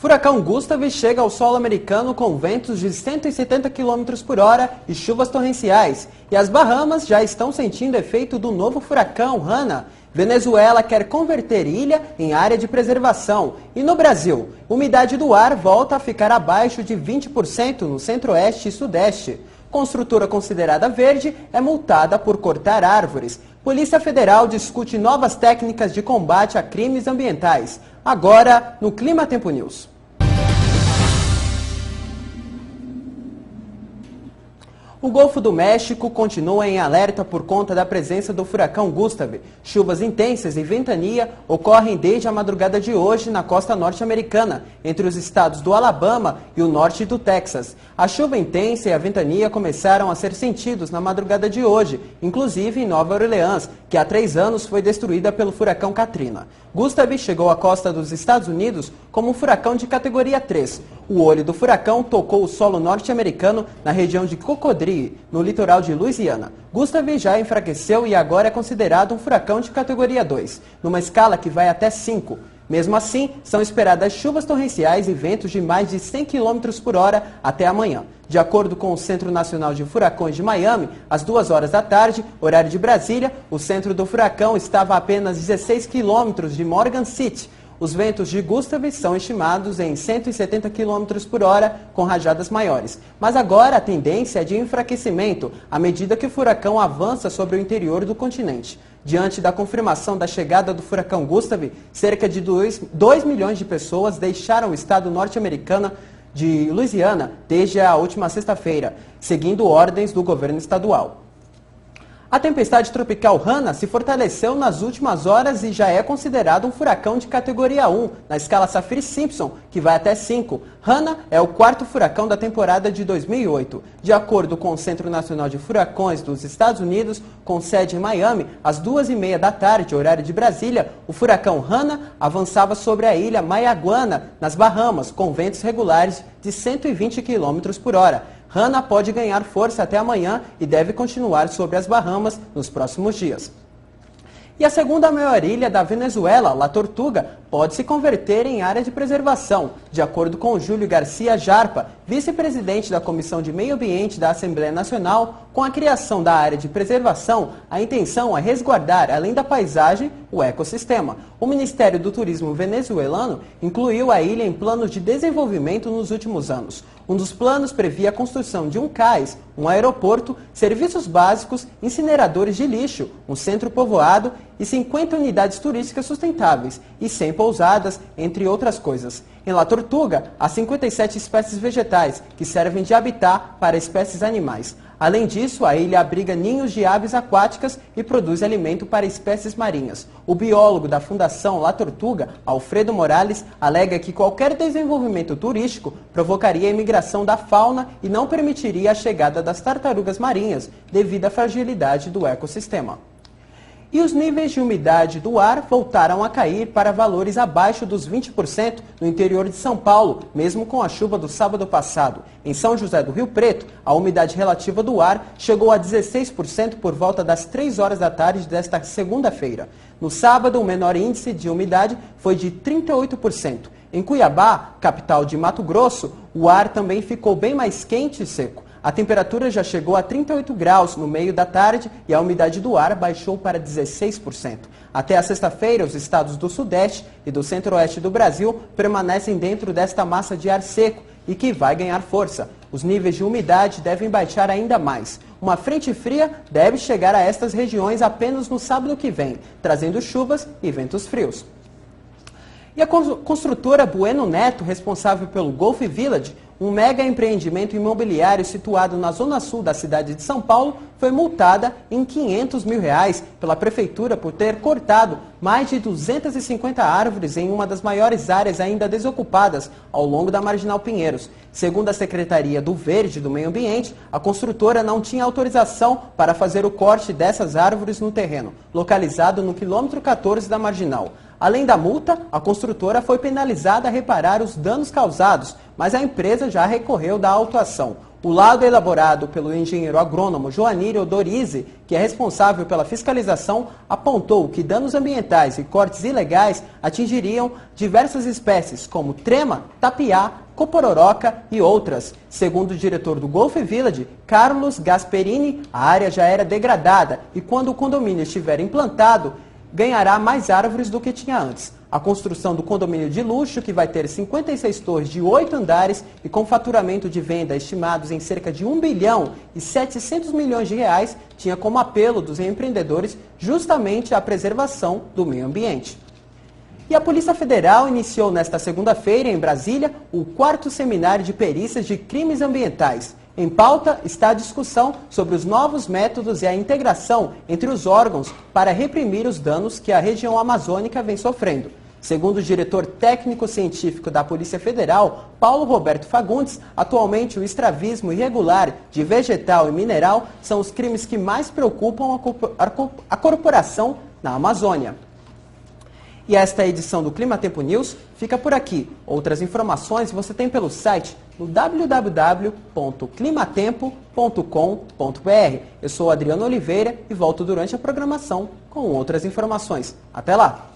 Furacão Gustave chega ao solo americano com ventos de 170 km por hora e chuvas torrenciais. E as Bahamas já estão sentindo efeito do novo furacão Hanna. Venezuela quer converter ilha em área de preservação. E no Brasil, umidade do ar volta a ficar abaixo de 20% no centro-oeste e sudeste. Construtora considerada verde é multada por cortar árvores. Polícia Federal discute novas técnicas de combate a crimes ambientais. Agora, no Clima Tempo News. O Golfo do México continua em alerta por conta da presença do furacão Gustave. Chuvas intensas e ventania ocorrem desde a madrugada de hoje na costa norte-americana, entre os estados do Alabama e o norte do Texas. A chuva intensa e a ventania começaram a ser sentidos na madrugada de hoje, inclusive em Nova Orleans, que há 3 anos foi destruída pelo furacão Katrina. Gustave chegou à costa dos Estados Unidos como um furacão de categoria 3. O olho do furacão tocou o solo norte-americano na região de Cocodrie, no litoral de Louisiana. Gustave já enfraqueceu e agora é considerado um furacão de categoria 2, numa escala que vai até 5. Mesmo assim, são esperadas chuvas torrenciais e ventos de mais de 100 km por hora até amanhã. De acordo com o Centro Nacional de Furacões de Miami, às 2 horas da tarde, horário de Brasília, o centro do furacão estava a apenas 16 km de Morgan City. Os ventos de Gustave são estimados em 170 km por hora, com rajadas maiores. Mas agora a tendência é de enfraquecimento, à medida que o furacão avança sobre o interior do continente. Diante da confirmação da chegada do furacão Gustave, cerca de 2 milhões de pessoas deixaram o estado norte-americano de Louisiana desde a última sexta-feira, seguindo ordens do governo estadual. A tempestade tropical Hanna se fortaleceu nas últimas horas e já é considerado um furacão de categoria 1, na escala Saffir-Simpson, que vai até 5. Hanna é o 4º furacão da temporada de 2008. De acordo com o Centro Nacional de Furacões dos Estados Unidos, com sede em Miami, às 2h30 da tarde, horário de Brasília, o furacão Hanna avançava sobre a ilha Mayaguana, nas Bahamas, com ventos regulares de 120 km por hora. Hanna pode ganhar força até amanhã e deve continuar sobre as Bahamas nos próximos dias. E a segunda maior ilha da Venezuela, La Tortuga, pode se converter em área de preservação, de acordo com Júlio Garcia Jarpa, vice-presidente da Comissão de Meio Ambiente da Assembleia Nacional. Com a criação da área de preservação, a intenção é resguardar, além da paisagem, o ecossistema. O Ministério do Turismo venezuelano incluiu a ilha em planos de desenvolvimento nos últimos anos. Um dos planos previa a construção de um cais, um aeroporto, serviços básicos, incineradores de lixo, um centro povoado e 50 unidades turísticas sustentáveis e 100 pousadas, entre outras coisas. Em La Tortuga, há 57 espécies vegetais que servem de habitat para espécies animais. Além disso, a ilha abriga ninhos de aves aquáticas e produz alimento para espécies marinhas. O biólogo da Fundação La Tortuga, Alfredo Morales, alega que qualquer desenvolvimento turístico provocaria a imigração da fauna e não permitiria a chegada das tartarugas marinhas, devido à fragilidade do ecossistema. E os níveis de umidade do ar voltaram a cair para valores abaixo dos 20% no interior de São Paulo, mesmo com a chuva do sábado passado. Em São José do Rio Preto, a umidade relativa do ar chegou a 16% por volta das 3 horas da tarde desta segunda-feira. No sábado, o menor índice de umidade foi de 38%. Em Cuiabá, capital de Mato Grosso, o ar também ficou bem mais quente e seco. A temperatura já chegou a 38 graus no meio da tarde e a umidade do ar baixou para 16%. Até a sexta-feira, os estados do Sudeste e do Centro-Oeste do Brasil permanecem dentro desta massa de ar seco e que vai ganhar força. Os níveis de umidade devem baixar ainda mais. Uma frente fria deve chegar a estas regiões apenas no sábado que vem, trazendo chuvas e ventos frios. E a construtora Bueno Neto, responsável pelo Golf Village, um mega empreendimento imobiliário situado na zona sul da cidade de São Paulo, foi multada em R$500 mil pela prefeitura por ter cortado mais de 250 árvores em uma das maiores áreas ainda desocupadas ao longo da Marginal Pinheiros. Segundo a Secretaria do Verde e do Meio Ambiente, a construtora não tinha autorização para fazer o corte dessas árvores no terreno, localizado no quilômetro 14 da Marginal. Além da multa, a construtora foi penalizada a reparar os danos causados, mas a empresa já recorreu da autuação. O laudo elaborado pelo engenheiro agrônomo Joanírio Dorize, que é responsável pela fiscalização, apontou que danos ambientais e cortes ilegais atingiriam diversas espécies, como trema, tapiá, copororoca e outras. Segundo o diretor do Golf Village, Carlos Gasperini, a área já era degradada e quando o condomínio estiver implantado, ganhará mais árvores do que tinha antes. A construção do condomínio de luxo, que vai ter 56 torres de 8 andares e com faturamento de venda estimados em cerca de 1 bilhão e 700 milhões de reais, tinha como apelo dos empreendedores justamente a preservação do meio ambiente. E a Polícia Federal iniciou nesta segunda-feira, em Brasília, o 4º Seminário de Perícias de Crimes Ambientais. Em pauta está a discussão sobre os novos métodos e a integração entre os órgãos para reprimir os danos que a região amazônica vem sofrendo. Segundo o diretor técnico-científico da Polícia Federal, Paulo Roberto Fagundes, atualmente o extravismo irregular de vegetal e mineral são os crimes que mais preocupam a corporação na Amazônia. E esta edição do Clima Tempo News fica por aqui. Outras informações você tem pelo site no www.climatempo.com.br. Eu sou Adriano Oliveira e volto durante a programação com outras informações. Até lá!